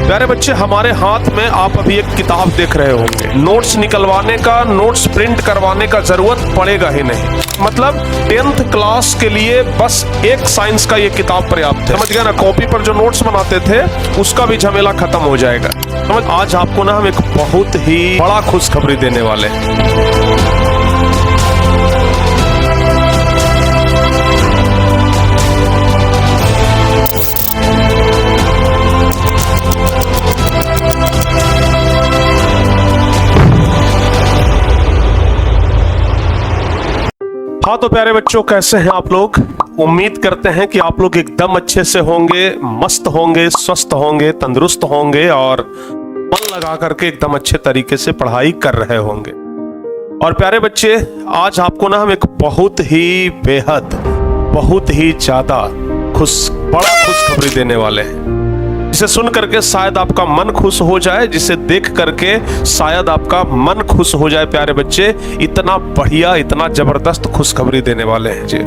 प्यारे बच्चे, हमारे हाथ में आप अभी एक किताब देख रहे होंगे। नोट्स निकलवाने का, नोट्स प्रिंट करवाने का जरूरत पड़ेगा ही नहीं। मतलब 10th क्लास के लिए बस एक साइंस का ये किताब पर्याप्त है। समझ गया ना? कॉपी पर जो नोट्स बनाते थे उसका भी झमेला खत्म हो जाएगा। समझ? आज आपको ना हम एक बहुत ही बड़ा खुशखबरी देने वाले हैं। हाँ तो प्यारे बच्चों, कैसे हैं आप लोग? उम्मीद करते हैं कि आप लोग एकदम अच्छे से होंगे, मस्त होंगे, स्वस्थ होंगे, तंदुरुस्त होंगे और मन लगा करके एकदम अच्छे तरीके से पढ़ाई कर रहे होंगे। और प्यारे बच्चे, आज आपको ना हम एक बहुत ही बेहद, बहुत ही ज्यादा बड़ा खुशखबरी देने वाले हैं, जिसे सुन करके शायद आपका मन खुश हो जाए, जिसे देख करके शायद आपका मन खुश हो जाए। प्यारे बच्चे, इतना बढ़िया, इतना जबरदस्त खुशखबरी देने वाले हैं जी।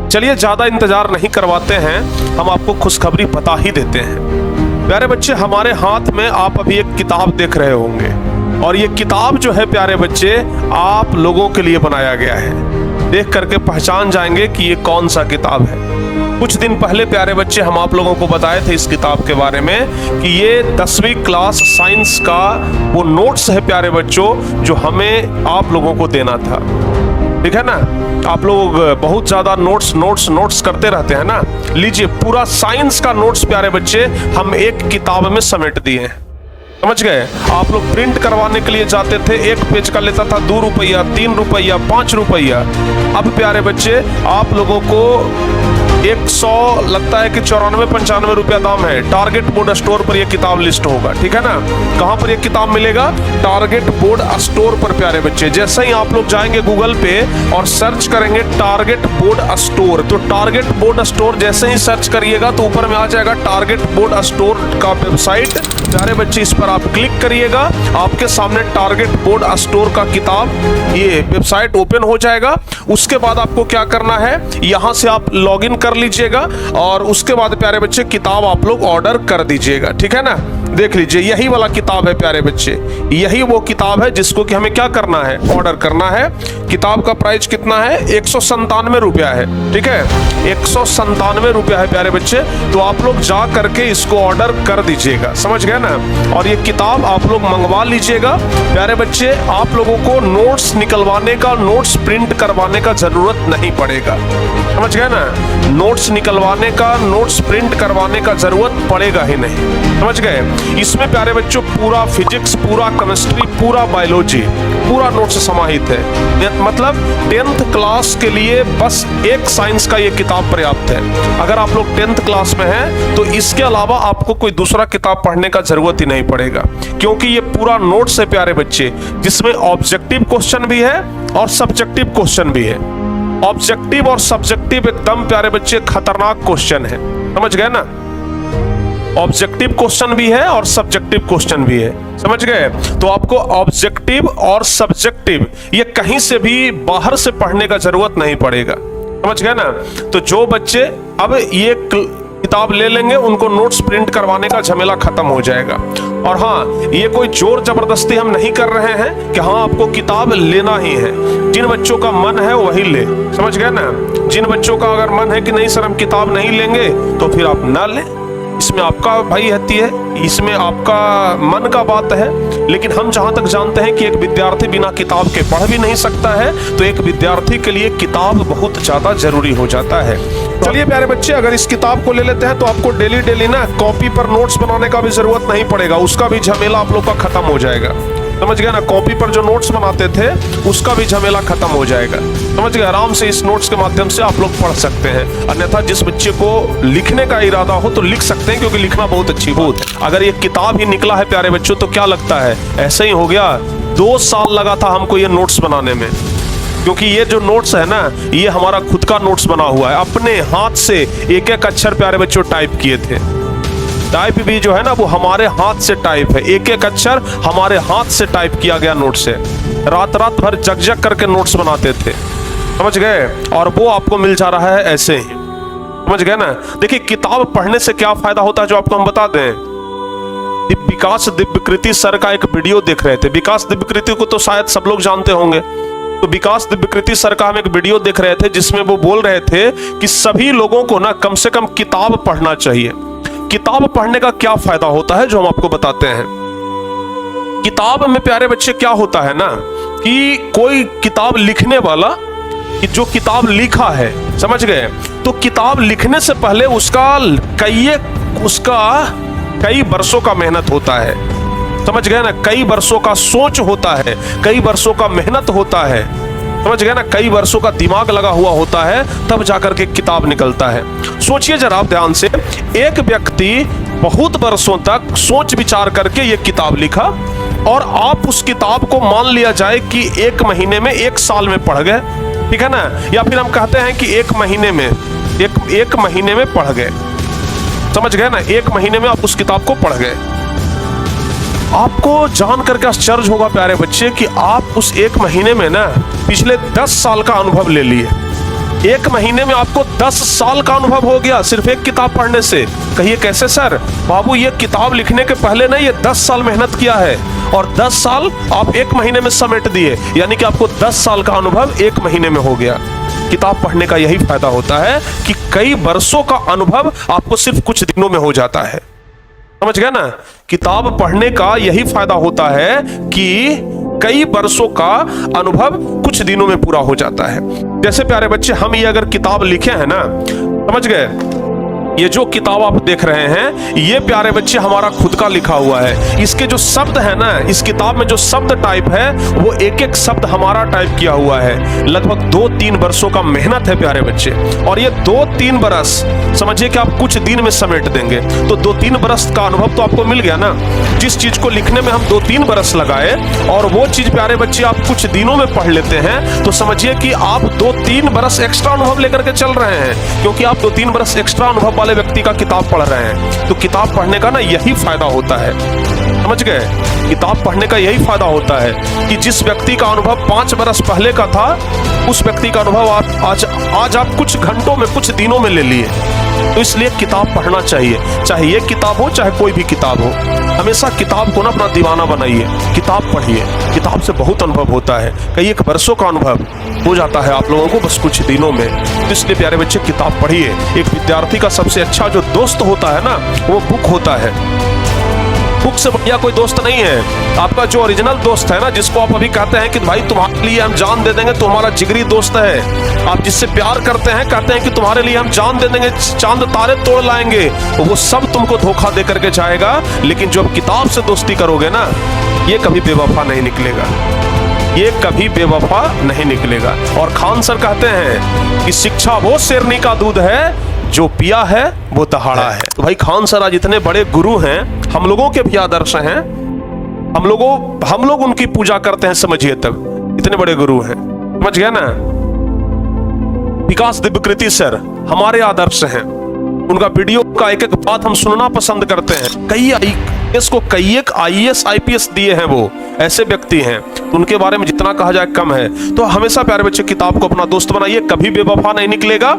चलिए ज्यादा इंतजार नहीं करवाते हैं, हम आपको खुशखबरी बता ही देते हैं। प्यारे बच्चे, हमारे हाथ में आप अभी एक किताब देख रहे होंगे और ये किताब जो है प्यारे बच्चे, आप लोगों के लिए बनाया गया है। देख करके पहचान जाएंगे कि ये कौन सा किताब है। कुछ दिन पहले प्यारे बच्चे हम आप लोगों को बताए थे इस किताब के बारे में कि ये 10वीं क्लास साइंस का वो नोट्स है प्यारे बच्चों, जो हमें आप लोगों को देना था। ठीक है ना? आप लोग बहुत ज्यादा नोट्स करते रहते हैं ना। लीजिए, पूरा साइंस का नोट्स प्यारे बच्चे हम एक किताब में समेट दिए हैं। समझ गए? आप लोग प्रिंट करवाने के लिए जाते थे, एक पेज का लेता था 2 रुपया, 3 रुपया, 5 रुपया। अब प्यारे बच्चे, आप लोगों को 100 लगता है कि 94-95 रुपया दाम है। टारगेट बोर्ड स्टोर पर यह किताब लिस्ट होगा। ठीक है ना? कहां पर यह किताब मिलेगा? टारगेट बोर्ड स्टोर पर प्यारे बच्चे। जैसे ही आप लोग जाएंगे गूगल पे और सर्च करेंगे टारगेट बोर्ड स्टोर, तो टारगेट बोर्ड स्टोर जैसे ही सर्च करिएगा तो ऊपर में आ जाएगा टारगेट बोर्ड स्टोर का वेबसाइट। प्यारे बच्चे, इस पर आप क्लिक करिएगा, आपके सामने टारगेट बोर्ड स्टोर का किताब ये वेबसाइट ओपन हो जाएगा। उसके बाद आपको क्या करना है, यहां से आप लॉग इन कर लीजिएगा और उसके बाद प्यारे बच्चे किताब आप लोग ऑर्डर कर दीजिएगा। ठीक है ना? देख लीजिए, यही वाला किताब है प्यारे बच्चे, यही वो किताब है जिसको कि हमें क्या करना है, ऑर्डर करना है। किताब का प्राइस कितना है? 197 रुपया है। ठीक है? 197 रुपया है प्यारे बच्चे। तो आप लोग जा करके इसको ऑर्डर कर दीजिएगा। समझ गए ना? और ये किताब आप लोग मंगवा लीजिएगा। प्यारे बच्चे, आप लोगों को नोट्स निकलवाने का, नोट्स प्रिंट करवाने का जरूरत नहीं पड़ेगा। समझ गए ना? नोट्स निकलवाने का, नोट्स प्रिंट करवाने का जरूरत पड़ेगा ही नहीं। समझ गए? इसमें प्यारे बच्चों पूरा फिजिक्स, पूरा केमिस्ट्री, पूरा बायोलॉजी, पूरा नोट्स समाहित है। मतलब 10th क्लास के लिए बस एक साइंस का ये किताब पर्याप्त है। अगर आप लोग 10th क्लास में हैं तो इसके अलावा आपको कोई दूसरा किताब पढ़ने का जरूरत ही नहीं पड़ेगा, क्योंकि ये पूरा नोट्स है प्यारे बच्चे, जिसमें ऑब्जेक्टिव क्वेश्चन भी है और सब्जेक्टिव क्वेश्चन भी है। ऑब्जेक्टिव और सब्जेक्टिव एकदम प्यारे बच्चे खतरनाक क्वेश्चन है। समझ गए ना? ऑब्जेक्टिव क्वेश्चन भी है और सब्जेक्टिव क्वेश्चन भी है। समझ गए? तो आपको ऑब्जेक्टिव और सब्जेक्टिव ये कहीं से भी बाहर से पढ़ने का जरूरत नहीं पड़ेगा। समझ गए ना? तो जो बच्चे अब ये किताब ले लेंगे, उनको नोट्स प्रिंट करवाने का झमेला खत्म हो जाएगा। और हाँ, ये कोई जोर जबरदस्ती हम नहीं कर रहे हैं कि हाँ आपको किताब लेना ही है। जिन बच्चों का मन है वही ले। समझ गए ना? जिन बच्चों का अगर मन है कि नहीं सर हम किताब नहीं लेंगे, तो फिर आप ना लें। इसमें आपका भाई हती है, इसमें आपका मन का बात है। लेकिन हम जहां तक जानते हैं कि एक विद्यार्थी बिना किताब के पढ़ भी नहीं सकता है, तो एक विद्यार्थी के लिए किताब बहुत ज्यादा जरूरी हो जाता है। चलिए प्यारे बच्चे, अगर इस किताब को ले लेते हैं तो आपको डेली ना कॉपी पर नोट्स बनाने का भी जरूरत नहीं पड़ेगा। उसका भी झमेला आप लोग का खत्म हो जाएगा। समझ गया ना? कॉपी पर जो नोट्स बनाते थे उसका भी झमेला खत्म हो जाएगा। समझ गए? आराम से इस नोट्स के माध्यम से आप लोग पढ़ सकते हैं। अन्यथा जिस बच्चे को लिखने का इरादा हो तो लिख सकते हैं, क्योंकि लिखना बहुत अच्छी बात है। अगर ये किताब ही निकला है प्यारे बच्चों, तो क्या लगता है ऐसे ही हो गया? 2 साल लगा था हमको ये नोट्स बनाने में, क्योंकि ये जो नोट्स है ना, ये हमारा खुद का नोट्स बना हुआ है। अपने हाथ से एक एक अक्षर प्यारे बच्चों टाइप किए थे। टाइप भी जो है ना, वो हमारे हाथ से टाइप है। एक एक अक्षर हमारे हाथ से टाइप किया गया नोट्स है। रात भर जग करके नोट्स बनाते थे। समझ गए? और वो आपको मिल जा रहा है ऐसे ही। समझ गए ना? देखिए, किताब पढ़ने से क्या फायदा होता है जो आपको हम बता दें। विकास दिव्यकृति सर का एक वीडियो देख रहे थे। विकास दिव्यकृति को तो शायद सब लोग जानते होंगे। तो विकास दिव्यकृति सर का हम एक वीडियो देख रहे थे जिसमें वो बोल रहे थे कि सभी लोगों को ना कम से कम किताब पढ़ना चाहिए। किताब पढ़ने का क्या फायदा होता है जो हम आपको बताते हैं। किताब में प्यारे बच्चे क्या होता है ना कि कोई किताब लिखने वाला कि जो किताब लिखा है, समझ गए, तो किताब लिखने से पहले उसका कई वर्षों का मेहनत होता है, समझ गए ना, कई वर्षों का सोच होता है, कई वर्षों का मेहनत होता है, समझ गए ना, कई वर्षों का दिमाग लगा हुआ होता है, तब जाकर के किताब निकलता है। सोचिए जरा आप ध्यान से, एक व्यक्ति बहुत वर्षों तक सोच विचार करके ये किताब लिखा और आप उस किताब को मान लिया जाए कि एक महीने में, एक साल में पढ़ गए, ठीक है ना, या फिर हम कहते हैं कि एक महीने में पढ़ गए, समझ गए ना, एक महीने में आप उस किताब को पढ़ गए। आपको जान करके आश्चर्य होगा प्यारे बच्चे कि आप उस एक महीने में ना पिछले 10 साल का अनुभव ले लिए। एक महीने में आपको 10 साल का अनुभव हो गया सिर्फ एक किताब पढ़ने से। कहिए कैसे सर? बाबू ये किताब लिखने के पहले ना ये 10 साल मेहनत किया है और 10 साल आप एक महीने में समेट दिए, यानी कि आपको 10 साल का अनुभव एक महीने में हो गया। किताब पढ़ने का यही फायदा होता है कि कई वर्षों का अनुभव आपको सिर्फ कुछ दिनों में हो जाता है, समझ गए ना। किताब पढ़ने का यही फायदा होता है कि कई वर्षों का अनुभव कुछ दिनों में पूरा हो जाता है। जैसे प्यारे बच्चे हम ये अगर किताब लिखे हैं ना, समझ गए, ये जो किताब आप देख रहे हैं ये प्यारे बच्चे हमारा खुद का लिखा हुआ है। इसके जो शब्द है ना, इस किताब में जो शब्द टाइप है वो एक एक शब्द हमारा टाइप किया हुआ है। लगभग 2-3 वर्षों का मेहनत है प्यारे बच्चे, और ये 2-3 बरस समझिए कि आप कुछ दिन में समेट देंगे, तो 2-3 बरस का अनुभव तो आपको मिल गया ना। जिस चीज को लिखने में हम 2-3 बरस लगाए और वो चीज प्यारे बच्चे आप कुछ दिनों में पढ़ लेते हैं, तो समझिए कि आप 2-3 बरस एक्स्ट्रा अनुभव लेकर के चल रहे हैं, क्योंकि आप 2-3 बरस एक्स्ट्रा अनुभव वाले व्यक्ति का किताब पढ़ रहे हैं। तो किताब पढ़ने का ना यही फायदा होता है, समझ गए। किताब पढ़ने का यही फायदा होता है कि जिस व्यक्ति का अनुभव 5 बरस पहले का था, उस व्यक्ति का अनुभव आज आप कुछ घंटों में, कुछ दिनों में ले लिए। तो इसलिए किताब पढ़ना चाहिए, चाहे ये किताब हो चाहे कोई भी किताब हो। हमेशा किताब को ना अपना दीवाना बनाइए, किताब पढ़िए। किताब से बहुत अनुभव होता है, कई एक वर्षों का अनुभव हो जाता है आप लोगों को बस कुछ दिनों में। तो इसलिए प्यारे बच्चे किताब पढ़िए। एक विद्यार्थी का सबसे अच्छा जो दोस्त होता है ना, वो बुक होता है। बुक से बढ़िया कोई दोस्त नहीं है। आपका जो ओरिजिनल दोस्त है ना, जिसको आप अभी कहते हैं कि भाई तुम्हारे लिए हम जान दे देंगे, तो हमारा जिगरी दोस्त है। आप जिससे प्यार करते हैं, कहते हैं कि तुम्हारे लिए हम जान दे देंगे, चांद तारे तोड़ लाएंगे, तो वो सब तुमको धोखा दे करके जाएगा। लेकिन जो किताब से दोस्ती करोगे ना, ये कभी बेवफा नहीं निकलेगा, ये कभी बेवफा नहीं निकलेगा। और खान सर कहते हैं कि शिक्षा वो शेरनी का दूध है जो पिया है वो दहाड़ा है। तो भाई खान सर आज इतने बड़े गुरु हैं, हम लोगों के भी आदर्श हैं, हम लोग उनकी पूजा करते हैं, समझिए तब इतने बड़े गुरु हैं, समझ गया ना। विकास दिव्यकृति सर हमारे आदर्श हैं, उनका वीडियो का एक एक बात हम सुनना पसंद करते हैं। कई एक IAS IPS दिए हैं, वो ऐसे व्यक्ति हैं, तो उनके बारे में जितना कहा जाए कम है। तो हमेशा प्यारे बच्चे किताब को अपना दोस्त बनाइए, कभी बेवफा नहीं निकलेगा।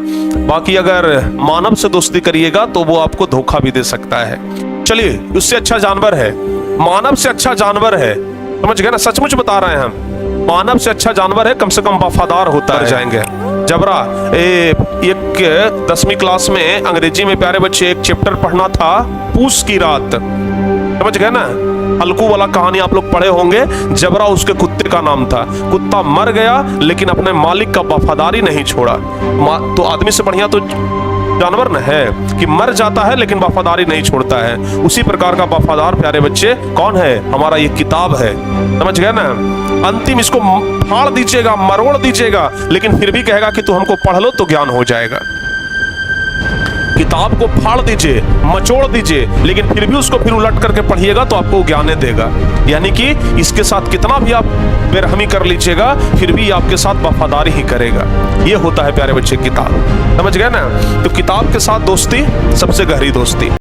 बाकी अगर मानव से दोस्ती करिएगा तो वो आपको धोखा भी दे सकता है। चलिए, उससे अच्छा जानवर है, मानव से अच्छा जानवर है, समझ गए ना, सचमुच बता रहे हैं हम। मानव से अच्छा जानवर है, कम से कम वफादार होता है। जाएंगे जबरा एक 10वीं क्लास में अंग्रेजी में प्यारे बच्चे एक चैप्टर पढ़ना था, पूस की रात, समझ गए ना। हल्कू वाला कहानी आप लोग पढ़े होंगे। जबरा उसके कुत्ते का नाम था। कुत्ता मर गया लेकिन अपने मालिक का वफादारी नहीं छोड़ा। तो आदमी से बढ़िया तो जानवर न है कि मर जाता है लेकिन वफादारी नहीं छोड़ता है। उसी प्रकार का वफादार प्यारे बच्चे कौन है? हमारा ये किताब है, समझ गए ना। अंतिम इसको फाड़ दीजिएगा, मरोड़ दीजिएगा, लेकिन फिर भी कहेगा कि तू हमको पढ़ लो तो ज्ञान हो जाएगा। किताब को फाड़ दीजिए, मचोड़ दीजिए, लेकिन फिर भी उसको फिर उलट करके पढ़िएगा तो आपको ज्ञान देगा। यानी कि इसके साथ कितना भी आप बेरहमी कर लीजिएगा, फिर भी आपके साथ वफादारी ही करेगा। ये होता है प्यारे बच्चे किताब, समझ गए ना। तो किताब के साथ दोस्ती सबसे गहरी दोस्ती।